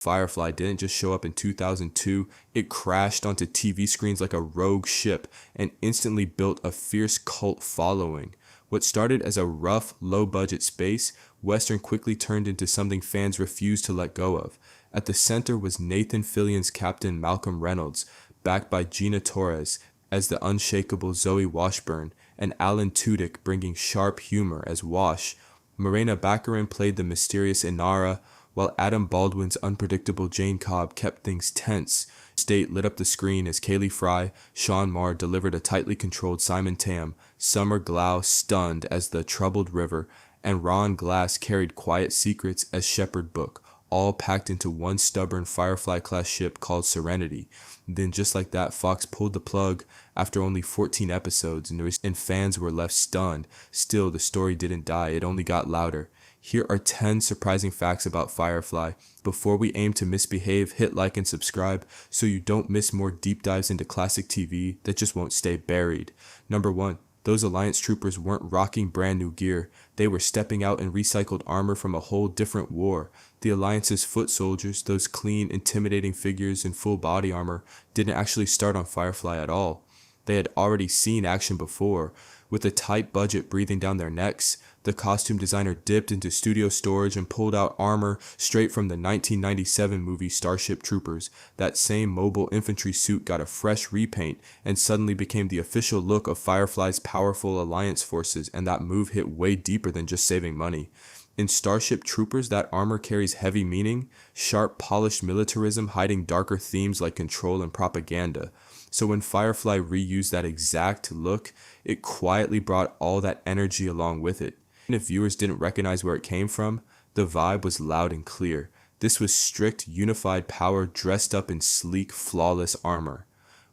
Firefly didn't just show up in 2002, it crashed onto TV screens like a rogue ship and instantly built a fierce cult following. What started as a rough, low-budget space, Western quickly turned into something fans refused to let go of. At the center was Nathan Fillion's Captain Mal Reynolds, backed by Gina Torres as the unshakable Zoe Washburn, and Alan Tudyk bringing sharp humor as Wash. Morena Baccarin played the mysterious Inara, while Adam Baldwin's unpredictable Jane Cobb kept things tense. State lit up the screen as Kaylee Frye, Sean Marr delivered a tightly controlled Simon Tam, Summer Glau stunned as the Troubled River, and Ron Glass carried Quiet Secrets as Shepherd Book, all packed into one stubborn Firefly-class ship called Serenity. Then just like that, Fox pulled the plug after only 14 episodes, and fans were left stunned. Still, the story didn't die, it only got louder. Here are 10 surprising facts about Firefly. Before we aim to misbehave, hit like and subscribe so you don't miss more deep dives into classic TV that just won't stay buried. Number 1. Those Alliance troopers weren't rocking brand new gear. They were stepping out in recycled armor from a whole different war. The Alliance's foot soldiers, those clean, intimidating figures in full body armor, didn't actually start on Firefly at all. They had already seen action before. With a tight budget breathing down their necks, the costume designer dipped into studio storage and pulled out armor straight from the 1997 movie Starship Troopers. That same mobile infantry suit got a fresh repaint and suddenly became the official look of Firefly's powerful Alliance forces, and that move hit way deeper than just saving money. In Starship Troopers, that armor carries heavy meaning, sharp, polished militarism hiding darker themes like control and propaganda. So when Firefly reused that exact look, it quietly brought all that energy along with it. And if viewers didn't recognize where it came from, the vibe was loud and clear. This was strict, unified power dressed up in sleek, flawless armor.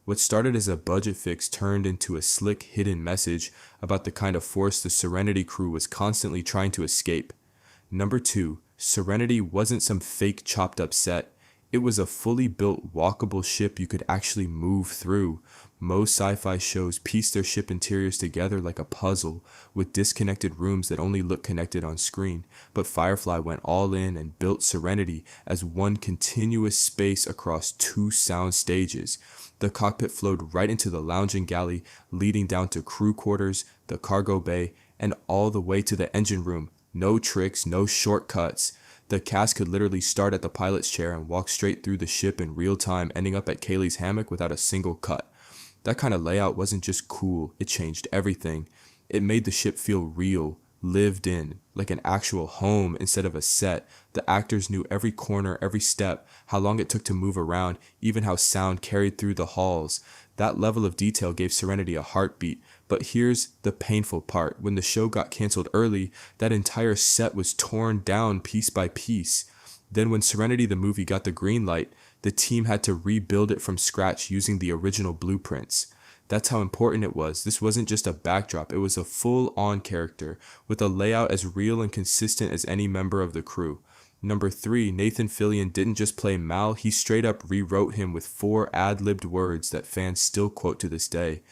What started as a budget fix turned into a slick, hidden message about the kind of force the Serenity crew was constantly trying to escape. Number 2, Serenity wasn't some fake chopped up set. It was a fully built, walkable ship you could actually move through. Most sci-fi shows piece their ship interiors together like a puzzle, with disconnected rooms that only look connected on screen, but Firefly went all in and built Serenity as one continuous space across 2 sound stages. The cockpit flowed right into the lounging galley, leading down to crew quarters, the cargo bay, and all the way to the engine room. No tricks, no shortcuts. The cast could literally start at the pilot's chair and walk straight through the ship in real time, ending up at Kaylee's hammock without a single cut. That kind of layout wasn't just cool, it changed everything. It made the ship feel real, lived in, like an actual home instead of a set. The actors knew every corner, every step, how long it took to move around, even how sound carried through the halls. That level of detail gave Serenity a heartbeat. But here's the painful part. When the show got canceled early, that entire set was torn down piece by piece. Then when Serenity the movie got the green light, the team had to rebuild it from scratch using the original blueprints. That's how important it was. This wasn't just a backdrop, it was a full-on character, with a layout as real and consistent as any member of the crew. Number 3, Nathan Fillion didn't just play Mal, he straight up rewrote him with 4 ad-libbed words that fans still quote to this day.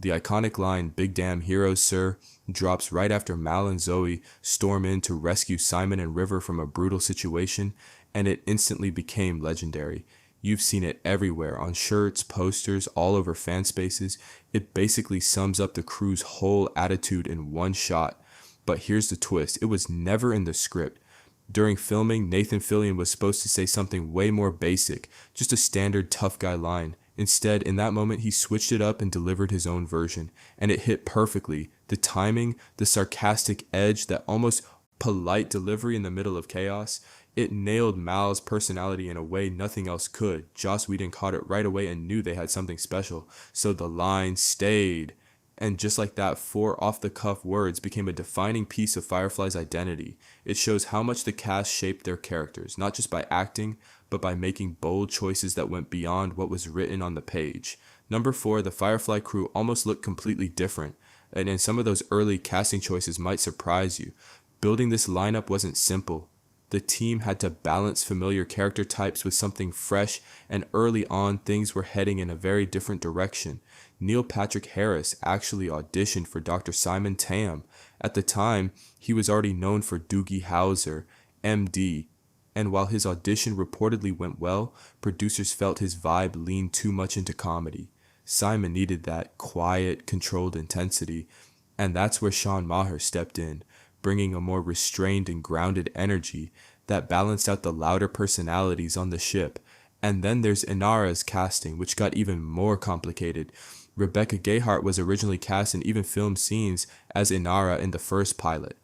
The iconic line, "Big damn heroes, sir," drops right after Mal and Zoe storm in to rescue Simon and River from a brutal situation, and it instantly became legendary. You've seen it everywhere, on shirts, posters, all over fan spaces. It basically sums up the crew's whole attitude in one shot. But here's the twist, it was never in the script. During filming, Nathan Fillion was supposed to say something way more basic, just a standard tough guy line. Instead, in that moment, he switched it up and delivered his own version, and it hit perfectly. The timing, the sarcastic edge, that almost polite delivery in the middle of chaos, it nailed Mal's personality in a way nothing else could. Joss Whedon caught it right away and knew they had something special, so the line stayed. And just like that, 4 off-the-cuff words became a defining piece of Firefly's identity. It shows how much the cast shaped their characters, not just by acting, but by making bold choices that went beyond what was written on the page. Number 4, the Firefly crew almost looked completely different, and some of those early casting choices might surprise you. Building this lineup wasn't simple. The team had to balance familiar character types with something fresh, and early on things were heading in a very different direction. Neil Patrick Harris actually auditioned for Dr. Simon Tam. At the time, he was already known for Doogie Howser, MD, And while his audition reportedly went well, producers felt his vibe leaned too much into comedy. Simon needed that quiet, controlled intensity, and that's where Sean Maher stepped in, bringing a more restrained and grounded energy that balanced out the louder personalities on the ship. And then there's Inara's casting, which got even more complicated. Rebecca Gayheart was originally cast and even filmed scenes as Inara in the first pilot.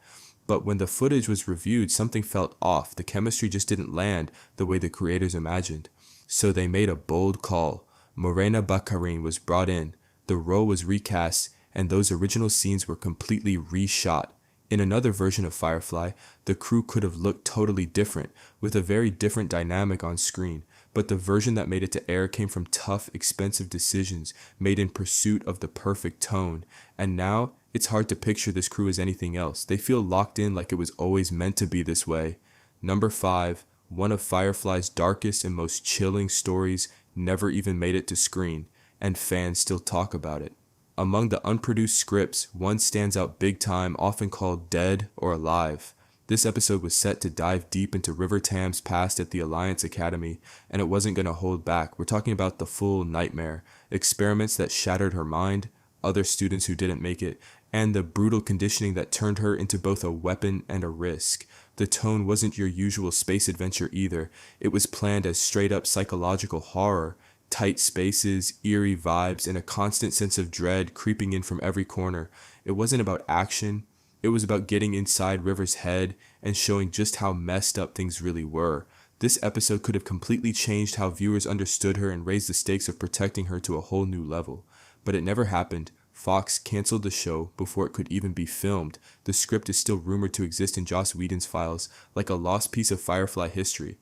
But when the footage was reviewed, something felt off. The chemistry just didn't land the way the creators imagined. So they made a bold call. Morena Baccarin was brought in, the role was recast, and those original scenes were completely reshot. In another version of Firefly, the crew could have looked totally different, with a very different dynamic on screen, but the version that made it to air came from tough, expensive decisions made in pursuit of the perfect tone, and now it's hard to picture this crew as anything else. They feel locked in like it was always meant to be this way. Number 5, one of Firefly's darkest and most chilling stories never even made it to screen, and fans still talk about it. Among the unproduced scripts, one stands out big time, often called Dead or Alive. This episode was set to dive deep into River Tam's past at the Alliance Academy, and it wasn't going to hold back. We're talking about the full nightmare, experiments that shattered her mind, other students who didn't make it, and the brutal conditioning that turned her into both a weapon and a risk. The tone wasn't your usual space adventure either. It was planned as straight-up psychological horror, tight spaces, eerie vibes, and a constant sense of dread creeping in from every corner. It wasn't about action. It was about getting inside River's head and showing just how messed up things really were. This episode could have completely changed how viewers understood her and raised the stakes of protecting her to a whole new level. But it never happened. Fox canceled the show before it could even be filmed. The script is still rumored to exist in Joss Whedon's files, like a lost piece of Firefly history.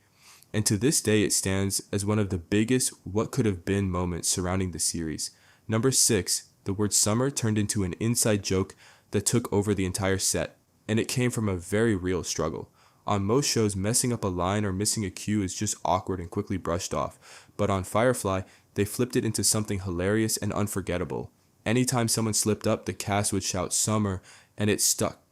And to this day, it stands as one of the biggest what could have been moments surrounding the series. Number 6, the word summer turned into an inside joke that took over the entire set, and it came from a very real struggle. On most shows, messing up a line or missing a cue is just awkward and quickly brushed off, but on Firefly, they flipped it into something hilarious and unforgettable. Anytime someone slipped up, the cast would shout summer, and it stuck.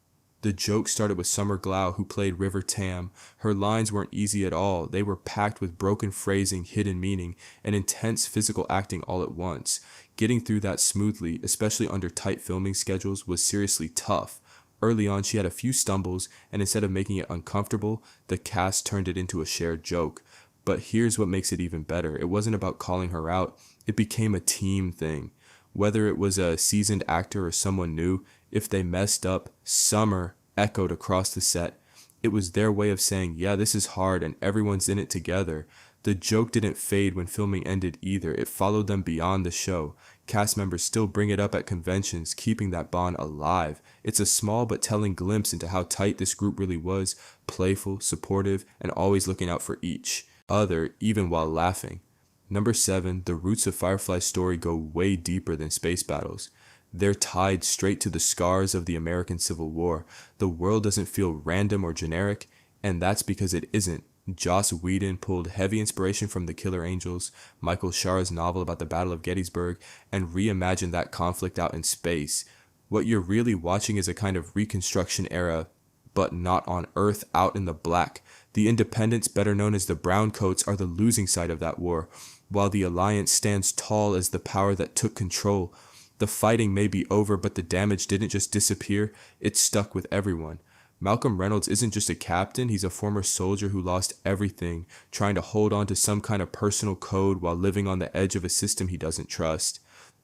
The joke started with Summer Glau, who played River Tam. Her lines weren't easy at all. They were packed with broken phrasing, hidden meaning, and intense physical acting all at once. Getting through that smoothly, especially under tight filming schedules, was seriously tough. Early on, she had a few stumbles, and instead of making it uncomfortable, the cast turned it into a shared joke. But here's what makes it even better. It wasn't about calling her out. It became a team thing. Whether it was a seasoned actor or someone new, if they messed up, Summer echoed across the set. It was their way of saying, yeah, this is hard and everyone's in it together. The joke didn't fade when filming ended either. It followed them beyond the show. Cast members still bring it up at conventions, keeping that bond alive. It's a small but telling glimpse into how tight this group really was, playful, supportive, and always looking out for each other, even while laughing. Number 7, the roots of Firefly's story go way deeper than space battles. They're tied straight to the scars of the American Civil War. The world doesn't feel random or generic, and that's because it isn't. Joss Whedon pulled heavy inspiration from The Killer Angels, Michael Shara's novel about the Battle of Gettysburg, and reimagined that conflict out in space. What you're really watching is a kind of Reconstruction era, but not on Earth, out in the black. The Independents, better known as the Browncoats, are the losing side of that war, while the Alliance stands tall as the power that took control. The fighting may be over, but the damage didn't just disappear, it stuck with everyone. Malcolm Reynolds isn't just a captain, he's a former soldier who lost everything, trying to hold on to some kind of personal code while living on the edge of a system he doesn't trust.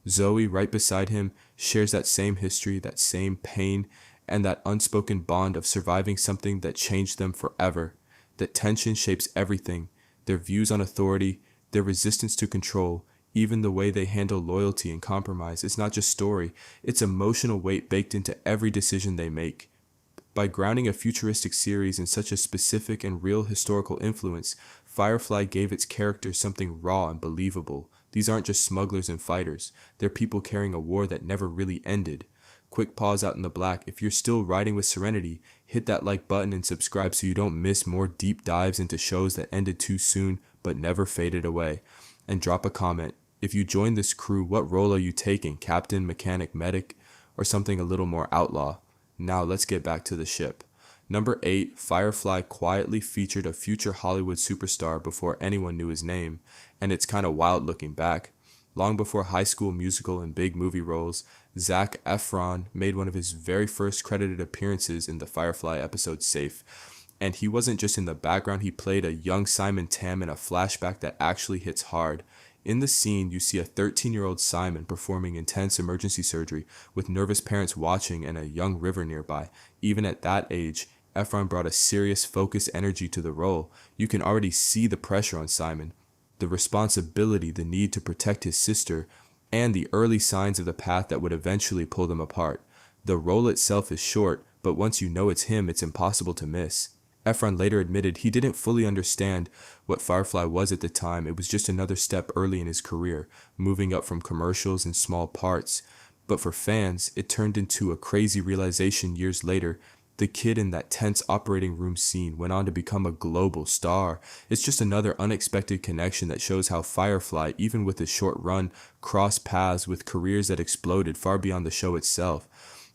Zoe, right beside him, shares that same history, that same pain, and that unspoken bond of surviving something that changed them forever. That tension shapes everything, their views on authority, their resistance to control, even the way they handle loyalty and compromise. It's not just story, it's emotional weight baked into every decision they make. By grounding a futuristic series in such a specific and real historical influence, Firefly gave its characters something raw and believable. These aren't just smugglers and fighters, they're people carrying a war that never really ended. Quick pause out in the black. If you're still riding with Serenity, hit that like button and subscribe so you don't miss more deep dives into shows that ended too soon but never faded away. And drop a comment. If you join this crew, what role are you taking? Captain, mechanic, medic, or something a little more outlaw? Now let's get back to the ship. Number 8, Firefly quietly featured a future Hollywood superstar before anyone knew his name, and it's kind of wild looking back. Long before High School Musical and big movie roles, Zac Efron made one of his very first credited appearances in the Firefly episode Safe. And he wasn't just in the background, he played a young Simon Tam in a flashback that actually hits hard. In the scene, you see a 13-year-old Simon performing intense emergency surgery with nervous parents watching and a young River nearby. Even at that age, Efron brought a serious, focused energy to the role. You can already see the pressure on Simon, the responsibility, the need to protect his sister, and the early signs of the path that would eventually pull them apart. The role itself is short, but once you know it's him, it's impossible to miss. Efron later admitted he didn't fully understand what Firefly was at the time. It was just another step early in his career, moving up from commercials and small parts. But for fans, it turned into a crazy realization years later. The kid in that tense operating room scene went on to become a global star. It's just another unexpected connection that shows how Firefly, even with his short run, crossed paths with careers that exploded far beyond the show itself.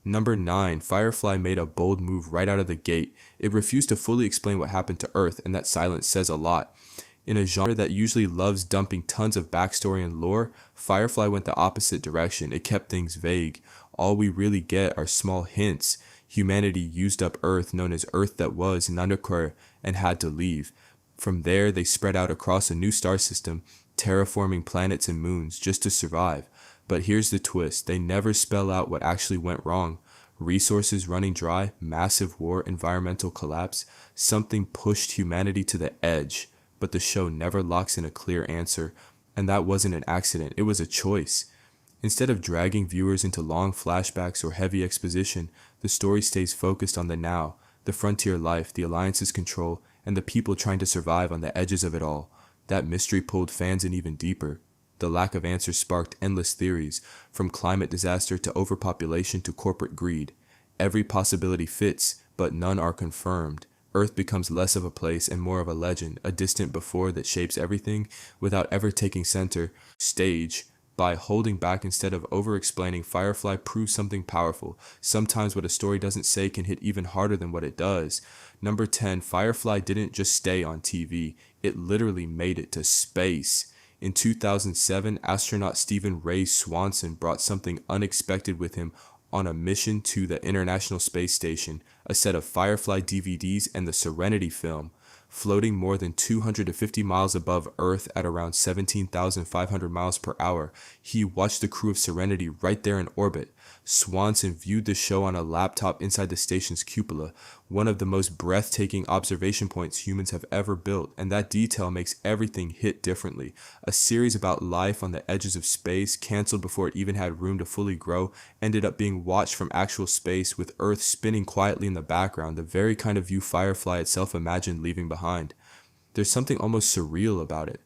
Number 9, Firefly made a bold move right out of the gate. It refused to fully explain what happened to Earth, and that silence says a lot. In a genre that usually loves dumping tons of backstory and lore, Firefly went the opposite direction. It kept things vague. All we really get are small hints. Humanity used up Earth, known as Earth that was Nanukar, and had to leave. From there, they spread out across a new star system, terraforming planets and moons just to survive. But here's the twist, they never spell out what actually went wrong. Resources running dry, massive war, environmental collapse, something pushed humanity to the edge. But the show never locks in a clear answer, and that wasn't an accident, it was a choice. Instead of dragging viewers into long flashbacks or heavy exposition, the story stays focused on the now, the frontier life, the Alliance's control, and the people trying to survive on the edges of it all. That mystery pulled fans in even deeper. The lack of answers sparked endless theories, from climate disaster to overpopulation to corporate greed. Every possibility fits, but none are confirmed. Earth becomes less of a place and more of a legend, a distant before that shapes everything without ever taking center stage. By holding back instead of over-explaining, Firefly proves something powerful. Sometimes what a story doesn't say can hit even harder than what it does. Number 10, Firefly didn't just stay on TV, it literally made it to space. In 2007, astronaut Stephen Ray Swanson brought something unexpected with him on a mission to the International Space Station, a set of Firefly DVDs and the Serenity film. Floating more than 250 miles above Earth at around 17,500 miles per hour, he watched the crew of Serenity right there in orbit. Swanson viewed the show on a laptop inside the station's cupola, one of the most breathtaking observation points humans have ever built, and that detail makes everything hit differently. A series about life on the edges of space, canceled before it even had room to fully grow, ended up being watched from actual space with Earth spinning quietly in the background, the very kind of view Firefly itself imagined leaving behind. There's something almost surreal about it.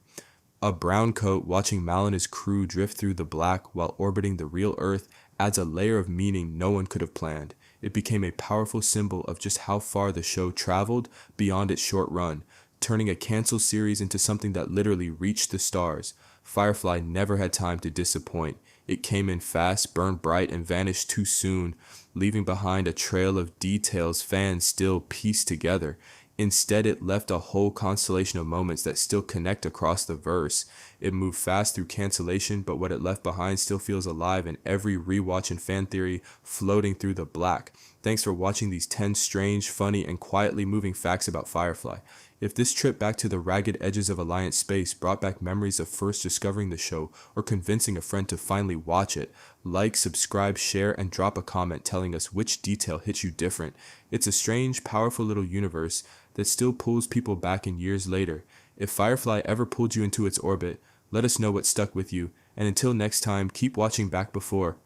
A browncoat watching Mal and his crew drift through the black while orbiting the real Earth adds a layer of meaning no one could have planned. It became a powerful symbol of just how far the show traveled beyond its short run, turning a canceled series into something that literally reached the stars. Firefly never had time to disappoint. It came in fast, burned bright, and vanished too soon, leaving behind a trail of details fans still piece together. Instead, it left a whole constellation of moments that still connect across the verse. It moved fast through cancellation, but what it left behind still feels alive in every rewatch and fan theory floating through the black. Thanks for watching these 10 strange, funny, and quietly moving facts about Firefly. If this trip back to the ragged edges of Alliance space brought back memories of first discovering the show or convincing a friend to finally watch it, like, subscribe, share, and drop a comment telling us which detail hits you different. It's a strange, powerful little universe that still pulls people back in years later. If Firefly ever pulled you into its orbit, let us know what stuck with you, and until next time, keep watching Back Before.